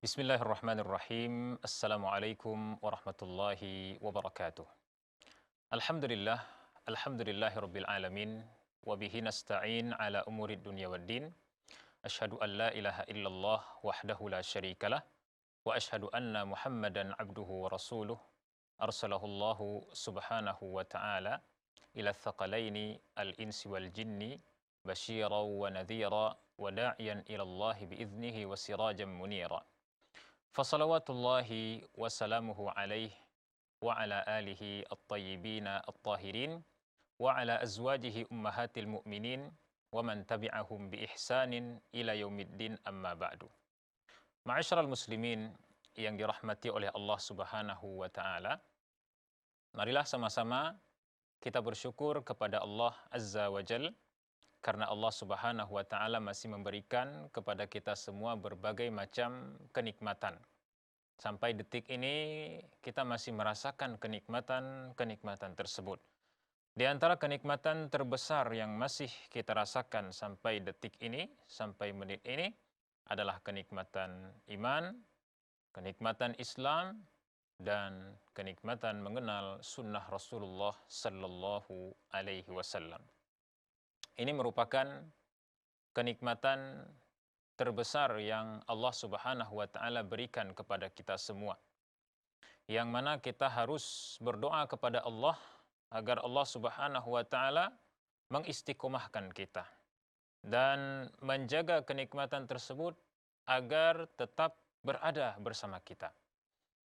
Bismillahirrahmanirrahim. Assalamualaikum warahmatullahi wabarakatuh. Alhamdulillah, alhamdulillahi rabbil alamin, wa bihi nasta'in ala umurid dunya waddin. Asyhadu an la ilaha illallah wahdahu la syarikalah, wa asyhadu anna Muhammadan abduhu wa rasuluh. Arsalahullahu subhanahu wa ta'ala ila thaqalaini al-insi wal jinni basyiran wa nadhira wa da'iyan ila Allah biiznihi wa sirajan munira. Fasalawatullahi wasalamuhu alaih wa ala alihi at-tayyibina at-tahirin wa ala azwajihi ummahatil mu'minin wa man tabi'ahum bi ihsanin ila yaumiddin amma ba'du. Ma'asyiral muslimin yang dirahmati oleh Allah Subhanahu wa taala, marilah sama-sama kita bersyukur kepada Allah Azza wa Jal karena Allah Subhanahu wa taala masih memberikan kepada kita semua berbagai macam kenikmatan. Sampai detik ini kita masih merasakan kenikmatan-kenikmatan tersebut. Di antara kenikmatan terbesar yang masih kita rasakan sampai detik ini, sampai menit ini adalah kenikmatan iman, kenikmatan Islam, dan kenikmatan mengenal sunnah Rasulullah Sallallahu Alaihi Wasallam. Ini merupakan kenikmatan terbesar yang Allah Subhanahu wa taala berikan kepada kita semua. Yang mana kita harus berdoa kepada Allah agar Allah Subhanahu wa taala mengistiqomahkan kita dan menjaga kenikmatan tersebut agar tetap berada bersama kita.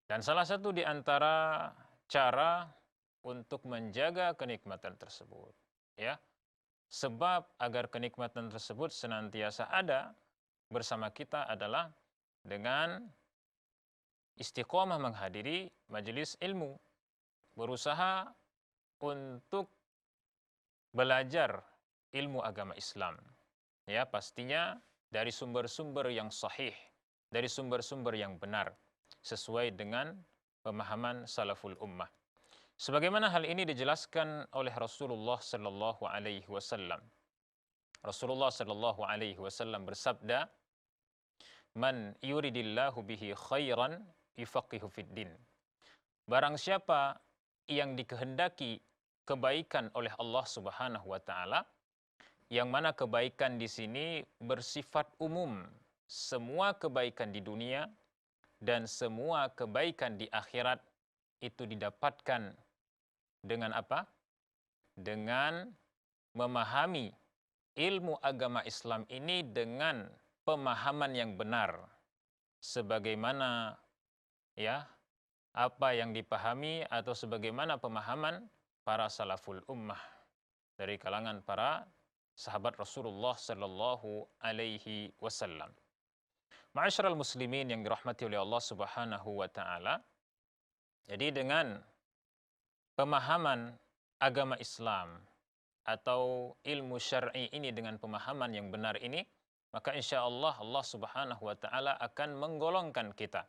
Dan salah satu di antara cara untuk menjaga kenikmatan tersebut, ya, sebab agar kenikmatan tersebut senantiasa ada bersama kita adalah dengan istiqomah menghadiri majelis ilmu, berusaha untuk belajar ilmu agama Islam. Ya, pastinya dari sumber-sumber yang sahih, dari sumber-sumber yang benar, sesuai dengan pemahaman salaful ummah. Sebagaimana hal ini dijelaskan oleh Rasulullah sallallahu alaihi wasallam. Rasulullah sallallahu alaihi wasallam bersabda, "Man yuridillahu bihi khairan yufaqihu fid din." Barang siapa yang dikehendaki kebaikan oleh Allah Subhanahu wa taala, yang mana kebaikan di sini bersifat umum, semua kebaikan di dunia dan semua kebaikan di akhirat itu didapatkan dengan apa? Dengan memahami ilmu agama Islam ini dengan pemahaman yang benar. Sebagaimana ya, apa yang dipahami atau sebagaimana pemahaman para salaful ummah dari kalangan para sahabat Rasulullah sallallahu alaihi wasallam. Ma'asyiral muslimin yang dirahmati oleh Allah Subhanahu wa taala. Jadi dengan pemahaman agama Islam atau ilmu syar'i ini dengan pemahaman yang benar ini, maka insya Allah Allah Subhanahu wa taala akan menggolongkan kita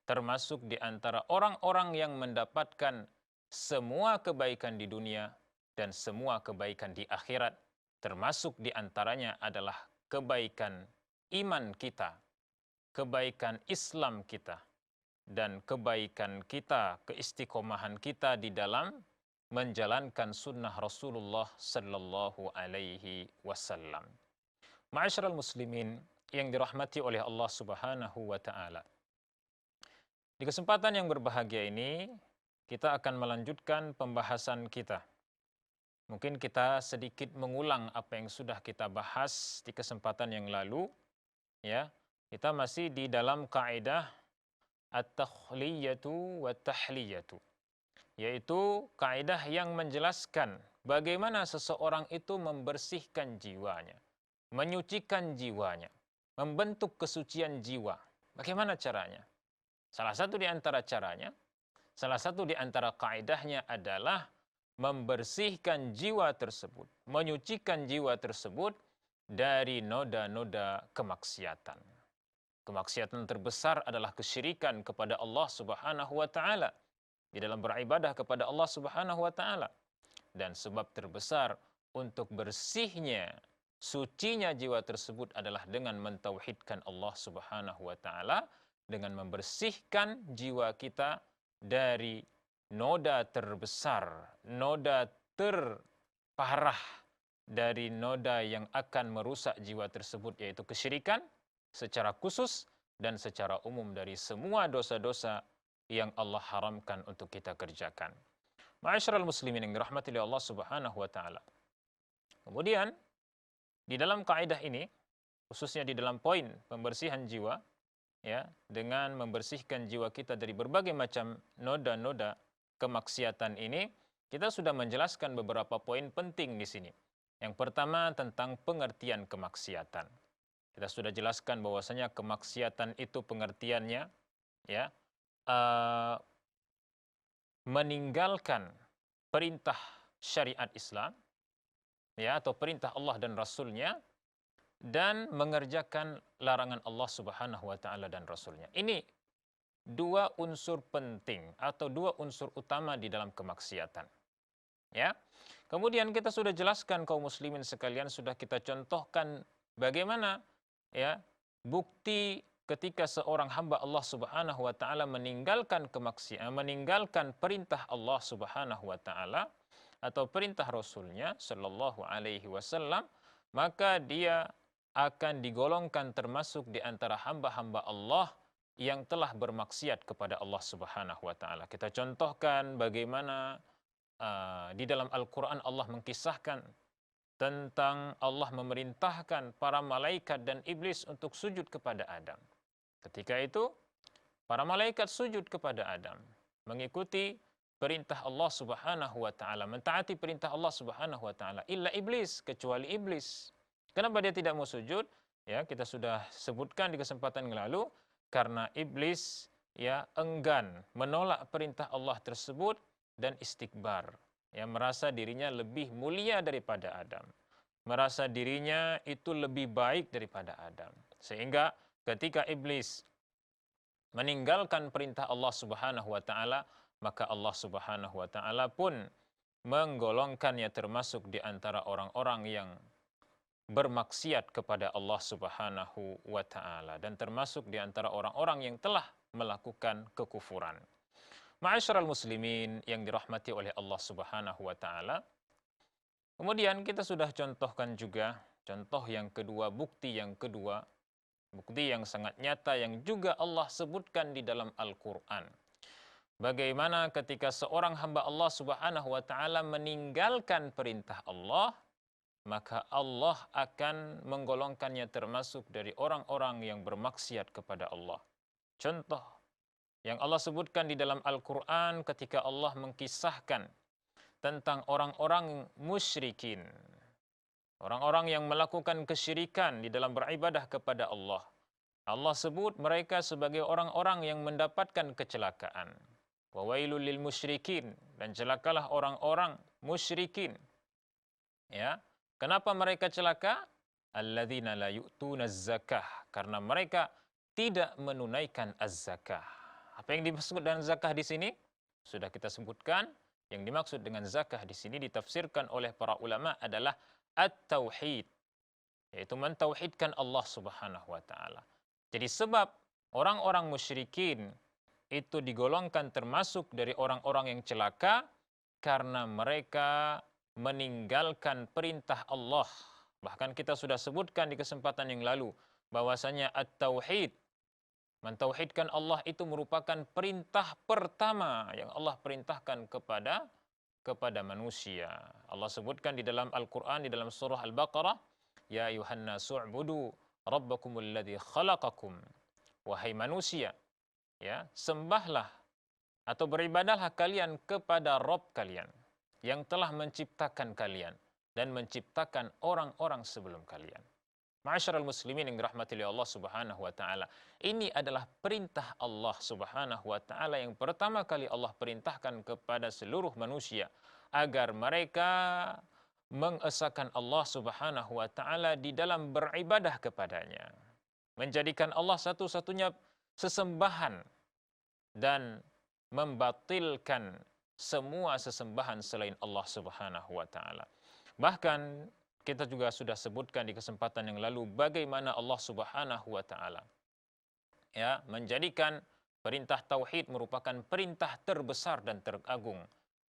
termasuk di antara orang-orang yang mendapatkan semua kebaikan di dunia dan semua kebaikan di akhirat, termasuk di antaranya adalah kebaikan iman kita, kebaikan Islam kita, dan kebaikan kita, keistiqomahan kita di dalam menjalankan sunnah Rasulullah sallallahu alaihi wasallam. Ma'asyiral muslimin yang dirahmati oleh Allah Subhanahu wa taala. Di kesempatan yang berbahagia ini, kita akan melanjutkan pembahasan kita. Mungkin kita sedikit mengulang apa yang sudah kita bahas di kesempatan yang lalu, ya. Kita masih di dalam kaidah at-takhliyatu wa tahliyatu, yaitu kaidah yang menjelaskan bagaimana seseorang itu membersihkan jiwanya, menyucikan jiwanya, membentuk kesucian jiwa. Bagaimana caranya? Salah satu di antara caranya, salah satu di antara kaidahnya adalah membersihkan jiwa tersebut, menyucikan jiwa tersebut dari noda-noda kemaksiatan. Kemaksiatan terbesar adalah kesyirikan kepada Allah Subhanahu wa taala, di dalam beribadah kepada Allah Subhanahu wa taala. Dan sebab terbesar untuk bersihnya, sucinya jiwa tersebut adalah dengan mentauhidkan Allah Subhanahu wa taala dengan membersihkan jiwa kita dari noda terbesar, noda terparah dari noda yang akan merusak jiwa tersebut, yaitu kesyirikan secara khusus dan secara umum dari semua dosa-dosa yang Allah haramkan untuk kita kerjakan. Ma'asyiral muslimin yang dirahmati oleh Allah Subhanahu wa taala. Kemudian di dalam kaidah ini, khususnya di dalam poin pembersihan jiwa, ya, dengan membersihkan jiwa kita dari berbagai macam noda-noda kemaksiatan ini, kita sudah menjelaskan beberapa poin penting di sini. Yang pertama tentang pengertian kemaksiatan. Kita sudah jelaskan bahwasanya kemaksiatan itu pengertiannya, ya, meninggalkan perintah syariat Islam, ya, atau perintah Allah dan Rasulnya, dan mengerjakan larangan Allah Subhanahu wa taala dan Rasulnya. Ini dua unsur penting atau dua unsur utama di dalam kemaksiatan. Ya. Kemudian kita sudah jelaskan kaum muslimin sekalian, sudah kita contohkan bagaimana, ya, bukti ketika seorang hamba Allah Subhanahu wa taala meninggalkan kemaksiatan, meninggalkan perintah Allah Subhanahu wa taala atau perintah Rasulnya sallallahu alaihi wasallam, maka dia akan digolongkan termasuk di antara hamba-hamba Allah yang telah bermaksiat kepada Allah Subhanahu wa taala. Kita contohkan bagaimana di dalam Al-Qur'an Allah mengkisahkan tentang Allah memerintahkan para malaikat dan iblis untuk sujud kepada Adam. Ketika itu para malaikat sujud kepada Adam, mengikuti perintah Allah Subhanahu wa taala, mentaati perintah Allah Subhanahu wa taala, illa iblis, kecuali iblis. Kenapa dia tidak mau sujud? Ya, kita sudah sebutkan di kesempatan yang lalu, karena iblis, ya, enggan menolak perintah Allah tersebut dan istikbar, ya, merasa dirinya lebih mulia daripada Adam, merasa dirinya itu lebih baik daripada Adam, sehingga ketika iblis meninggalkan perintah Allah Subhanahu wa taala, maka Allah Subhanahu wa taala pun menggolongkannya termasuk di antara orang-orang yang bermaksiat kepada Allah Subhanahu wa taala dan termasuk di antara orang-orang yang telah melakukan kekufuran. Ma'asyiral muslimin yang dirahmati oleh Allah Subhanahu wa taala. Kemudian kita sudah contohkan juga contoh yang kedua, bukti yang kedua, bukti yang sangat nyata yang juga Allah sebutkan di dalam Al-Qur'an. Bagaimana ketika seorang hamba Allah Subhanahu wa taala meninggalkan perintah Allah, maka Allah akan menggolongkannya termasuk dari orang-orang yang bermaksiat kepada Allah. Contoh yang Allah sebutkan di dalam Al-Quran ketika Allah mengkisahkan tentang orang-orang musyrikin, orang-orang yang melakukan kesyirikan di dalam beribadah kepada Allah. Allah sebut mereka sebagai orang-orang yang mendapatkan kecelakaan. Wa wailul lil musyrikin, dan celakalah orang-orang musyrikin. Ya, kenapa mereka celaka? Alladzina la yu'tuna zakah, karena mereka tidak menunaikan az-zakah. Apa yang dimaksud dengan zakah di sini? Sudah kita sebutkan, yang dimaksud dengan zakah di sini ditafsirkan oleh para ulama adalah at-tauhid, yaitu mentauhidkan Allah Subhanahu wa taala. Jadi sebab orang-orang musyrikin itu digolongkan termasuk dari orang-orang yang celaka karena mereka meninggalkan perintah Allah. Bahkan kita sudah sebutkan di kesempatan yang lalu bahwasanya at-tauhid, mentauhidkan Allah, itu merupakan perintah pertama yang Allah perintahkan kepada manusia. Allah sebutkan di dalam Al-Qur'an di dalam surah Al-Baqarah, ya ayuhan nasu u'budu rabbakumul ladzi khalaqakum. Wahai manusia, ya, sembahlah atau beribadahlah kalian kepada Rabb kalian yang telah menciptakan kalian dan menciptakan orang-orang sebelum kalian. Ma'asyiral muslimin yang dirahmati oleh Allah Subhanahu wa taala. Ini adalah perintah Allah Subhanahu wa taala yang pertama kali Allah perintahkan kepada seluruh manusia agar mereka mengesahkan Allah Subhanahu wa taala di dalam beribadah kepadanya. Menjadikan Allah satu-satunya sesembahan dan membatilkan semua sesembahan selain Allah Subhanahu wa taala. Bahkan kita juga sudah sebutkan di kesempatan yang lalu bagaimana Allah Subhanahu wa taala ya, menjadikan perintah tauhid merupakan perintah terbesar dan teragung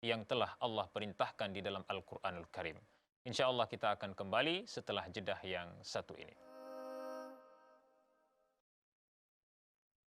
yang telah Allah perintahkan di dalam Al-Qur'anul Karim. Insya Allah kita akan kembali setelah jedah yang satu ini.